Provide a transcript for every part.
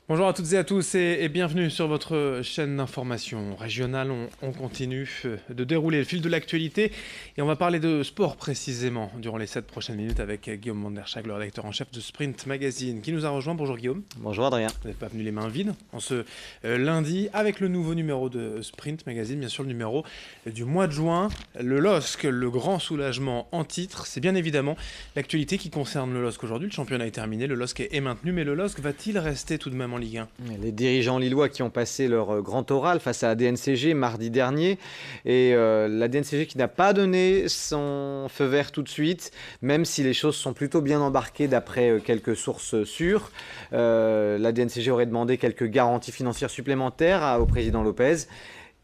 Bonjour à toutes et à tous et bienvenue sur votre chaîne d'information régionale. On continue de dérouler le fil de l'actualité et on va parler de sport précisément durant les 7 prochaines minutes avec Guillaume Vanderschag, le rédacteur en chef de Sprint Magazine, qui nous a rejoint. Bonjour Guillaume. Bonjour Adrien. Vous n'êtes pas venu les mains vides en ce lundi avec le nouveau numéro de Sprint Magazine, bien sûr le numéro du mois de juin. Le LOSC, le grand soulagement en titre, c'est bien évidemment l'actualité qui concerne le LOSC aujourd'hui. Le championnat est terminé, le LOSC est maintenu, mais le LOSC va-t-il rester tout de même en Ligue 1? Les dirigeants lillois qui ont passé leur grand oral face à la DNCG mardi dernier et la DNCG qui n'a pas donné son feu vert tout de suite, même si les choses sont plutôt bien embarquées d'après quelques sources sûres. La DNCG aurait demandé quelques garanties financières supplémentaires au président Lopez,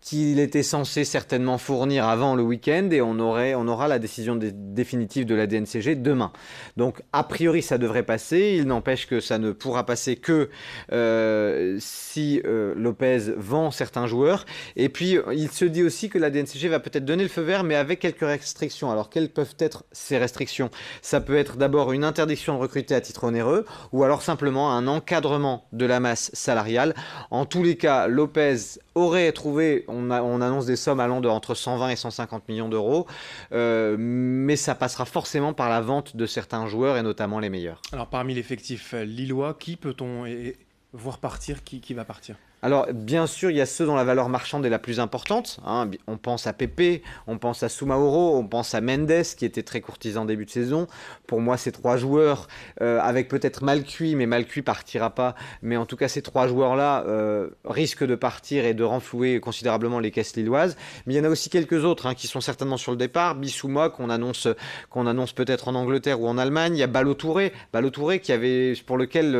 qu'il était censé certainement fournir avant le week-end, et on aura la décision définitive de la DNCG demain. Donc a priori ça devrait passer, il n'empêche que ça ne pourra passer que si Lopez vend certains joueurs. Et puis il se dit aussi que la DNCG va peut-être donner le feu vert, mais avec quelques restrictions. Alors quelles peuvent être ces restrictions? Ça peut être d'abord une interdiction de recruter à titre onéreux, ou alors simplement un encadrement de la masse salariale. En tous les cas, Lopez aurait trouvé, on annonce des sommes allant de entre 120 et 150 millions d'euros, mais ça passera forcément par la vente de certains joueurs et notamment les meilleurs. Alors parmi l'effectif lillois, qui peut-on voir partir, qui va partir? Alors, bien sûr, il y a ceux dont la valeur marchande est la plus importante. On pense à Pepe, on pense à Soumaoro, on pense à Mendes, qui était très courtisan début de saison. Pour moi, ces trois joueurs, avec peut-être Malcuit, mais Malcuit partira pas. Mais en tout cas, ces trois joueurs-là risquent de partir et de renflouer considérablement les caisses lilloises. Mais il y en a aussi quelques autres qui sont certainement sur le départ. Bissouma, qu'on annonce peut-être en Angleterre ou en Allemagne. Il y a Ballo-Touré, pour lequel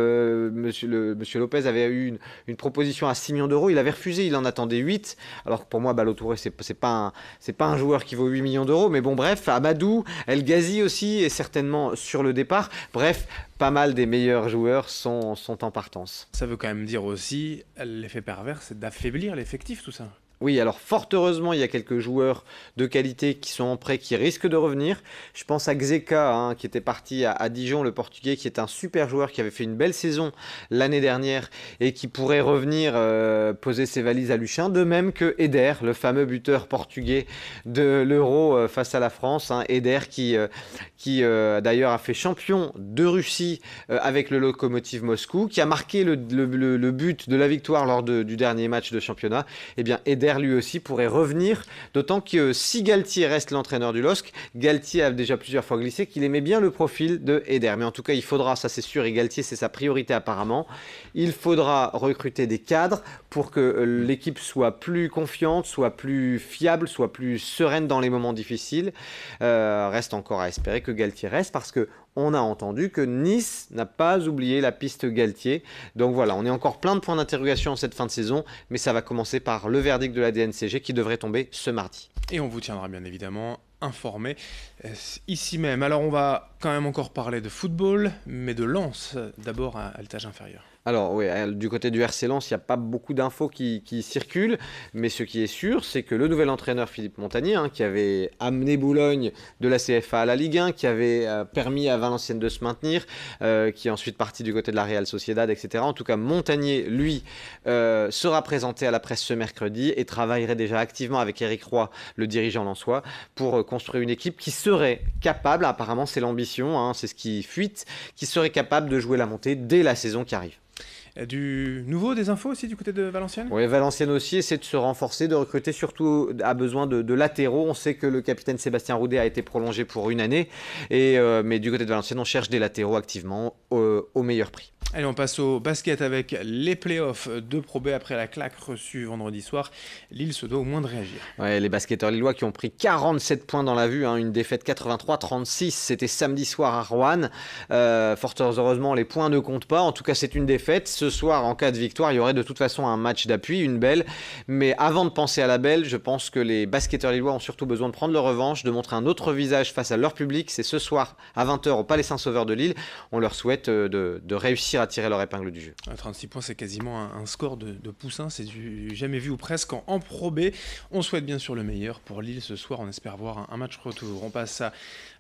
monsieur Lopez avait eu une proposition à 6 millions d'euros, il avait refusé, il en attendait 8. Alors que pour moi, Ballo-Touré, c'est pas un joueur qui vaut 8 millions d'euros. Mais bon, bref, Amadou, El Ghazi aussi est certainement sur le départ. Bref, pas mal des meilleurs joueurs sont en partance. Ça veut quand même dire aussi, l'effet pervers, c'est d'affaiblir l'effectif, tout ça. Oui, alors fort heureusement, il y a quelques joueurs de qualité qui sont en prêt, qui risquent de revenir. Je pense à Xeka, qui était parti à Dijon, le Portugais, qui est un super joueur, qui avait fait une belle saison l'année dernière et qui pourrait revenir poser ses valises à Luchin. De même que Eder, le fameux buteur portugais de l'Euro face à la France. Eder qui d'ailleurs a fait champion de Russie avec le Lokomotiv Moscou, qui a marqué le but de la victoire lors du dernier match de championnat. Eh bien, Eder lui aussi pourrait revenir, d'autant que si Galtier reste l'entraîneur du LOSC, Galtier a déjà plusieurs fois glissé qu'il aimait bien le profil de Eder. Mais en tout cas, il faudra, ça c'est sûr, et Galtier c'est sa priorité apparemment, il faudra recruter des cadres pour que l'équipe soit plus confiante, soit plus fiable, soit plus sereine dans les moments difficiles. Reste encore à espérer que Galtier reste, parce que on a entendu que Nice n'a pas oublié la piste Galtier. Donc voilà, on est encore plein de points d'interrogation en cette fin de saison, mais ça va commencer par le verdict de la DNCG qui devrait tomber ce mardi. Et on vous tiendra bien évidemment informé ici même. Alors on va quand même encore parler de football, mais de Lens d'abord à l'étage inférieur. Alors oui, du côté du RC Lens, il n'y a pas beaucoup d'infos qui circulent, mais ce qui est sûr, c'est que le nouvel entraîneur Philippe Montagnier, qui avait amené Boulogne de la CFA à la Ligue 1, qui avait permis à Valenciennes de se maintenir, qui est ensuite parti du côté de la Real Sociedad, etc. En tout cas, Montagnier, lui, sera présenté à la presse ce mercredi et travaillerait déjà activement avec Éric Roy, le dirigeant lensois, pour construire une équipe qui serait capable, apparemment c'est l'ambition, c'est ce qui fuite, qui serait capable de jouer la montée dès la saison qui arrive. Du nouveau, des infos aussi du côté de Valenciennes? Oui, Valenciennes aussi essaie de se renforcer, de recruter, surtout a besoin de latéraux. On sait que le capitaine Sébastien Roudet a été prolongé pour une année, mais du côté de Valenciennes, on cherche des latéraux activement au meilleur prix. Allez, on passe au basket avec les playoffs de Pro B après la claque reçue vendredi soir. Lille se doit au moins de réagir. Ouais, les basketteurs lillois qui ont pris 47 points dans la vue, une défaite 83-36, c'était samedi soir à Roanne. Fort heureusement, les points ne comptent pas. En tout cas, c'est une défaite. Ce soir, en cas de victoire, il y aurait de toute façon un match d'appui, une belle. Mais avant de penser à la belle, je pense que les basketteurs lillois ont surtout besoin de prendre leur revanche, de montrer un autre visage face à leur public. C'est ce soir à 20h au Palais Saint-Sauveur de Lille. On leur souhaite de réussir à tirer leur épingle du jeu. 36 points, c'est quasiment un score de poussin, c'est du jamais vu ou presque en Pro B. On souhaite bien sûr le meilleur pour Lille ce soir, on espère voir un match retour. On passe à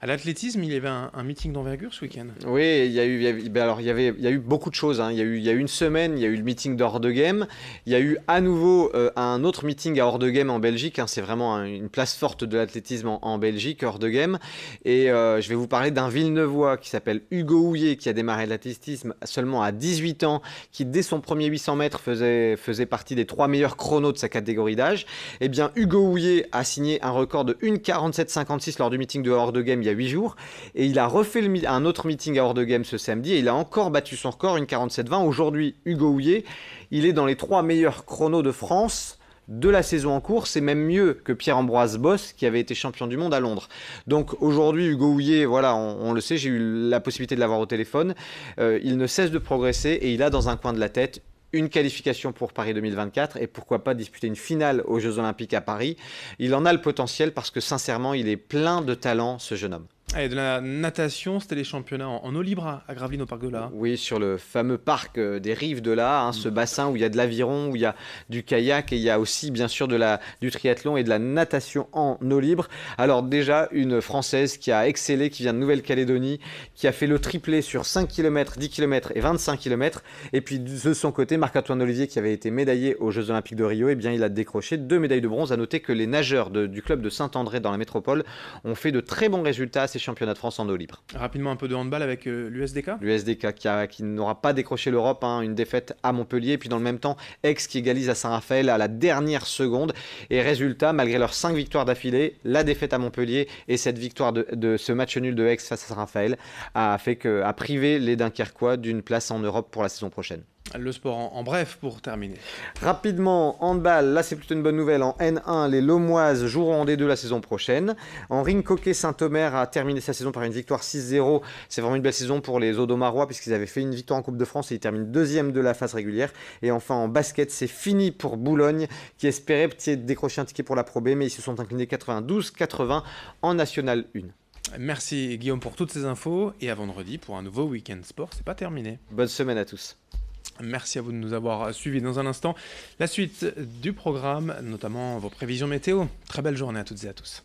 l'athlétisme, il y avait un meeting d'envergure ce week-end. Oui, il y a eu beaucoup de choses, hein. Il y a eu une semaine, il y a eu le meeting de hors de game, il y a eu à nouveau un autre meeting à hors de game en Belgique, hein. C'est vraiment une place forte de l'athlétisme en Belgique, hors de game. Et je vais vous parler d'un Villeneuvois qui s'appelle Hugo Houillet, qui a démarré l'athlétisme seulement à 18 ans, qui dès son premier 800 mètres faisait partie des 3 meilleurs chronos de sa catégorie d'âge. Eh bien, Hugo Houillet a signé un record de 1,47,56 lors du meeting de hors de game il y a 8 jours. Et il a refait un autre meeting à hors de game ce samedi et il a encore battu son record, 1,47,20. Aujourd'hui, Hugo Houillet, il est dans les 3 meilleurs chronos de France de la saison en cours. C'est même mieux que Pierre-Ambroise Boss qui avait été champion du monde à Londres. Donc aujourd'hui, Hugo Houillet, voilà, on le sait, j'ai eu la possibilité de l'avoir au téléphone. Il ne cesse de progresser et il a dans un coin de la tête une qualification pour Paris 2024 et pourquoi pas disputer une finale aux Jeux Olympiques à Paris. Il en a le potentiel parce que sincèrement, il est plein de talent, ce jeune homme. Et de la natation, c'était les championnats en eau libre à Gravelines au parc de l'A. Oui, sur le fameux parc des rives de l'A, ce bassin où il y a de l'aviron, où il y a du kayak et il y a aussi bien sûr du triathlon et de la natation en eau libre. Alors déjà, une Française qui a excellé, qui vient de Nouvelle-Calédonie, qui a fait le triplé sur 5 km, 10 km et 25 km. Et puis de son côté, Marc-Antoine Olivier qui avait été médaillé aux Jeux Olympiques de Rio, eh bien, il a décroché 2 médailles de bronze. À noter que les nageurs du club de Saint-André dans la métropole ont fait de très bons résultats à ces championnats de France en eau libre. Rapidement un peu de handball avec l'USDK. L'USDK qui n'aura pas décroché l'Europe, hein, une défaite à Montpellier, et puis dans le même temps, Aix qui égalise à Saint-Raphaël à la dernière seconde. Et résultat, malgré leurs 5 victoires d'affilée, la défaite à Montpellier et cette victoire de ce match nul de Aix face à Saint-Raphaël a privé les Dunkerquois d'une place en Europe pour la saison prochaine. Le sport en bref pour terminer. Rapidement, handball, là c'est plutôt une bonne nouvelle. En N1, les Lomoises joueront en D2 la saison prochaine. En ring hockey, Saint-Omer a terminé sa saison par une victoire 6-0. C'est vraiment une belle saison pour les Audomarois puisqu'ils avaient fait une victoire en Coupe de France et ils terminent deuxième de la phase régulière. Et enfin en basket, c'est fini pour Boulogne qui espérait décrocher un ticket pour la Pro B, mais ils se sont inclinés 92-80 en National 1. Merci Guillaume pour toutes ces infos et à vendredi pour un nouveau Week-end Sport. C'est pas terminé. Bonne semaine à tous. Merci à vous de nous avoir suivis. Dans un instant, la suite du programme, notamment vos prévisions météo. Très belle journée à toutes et à tous.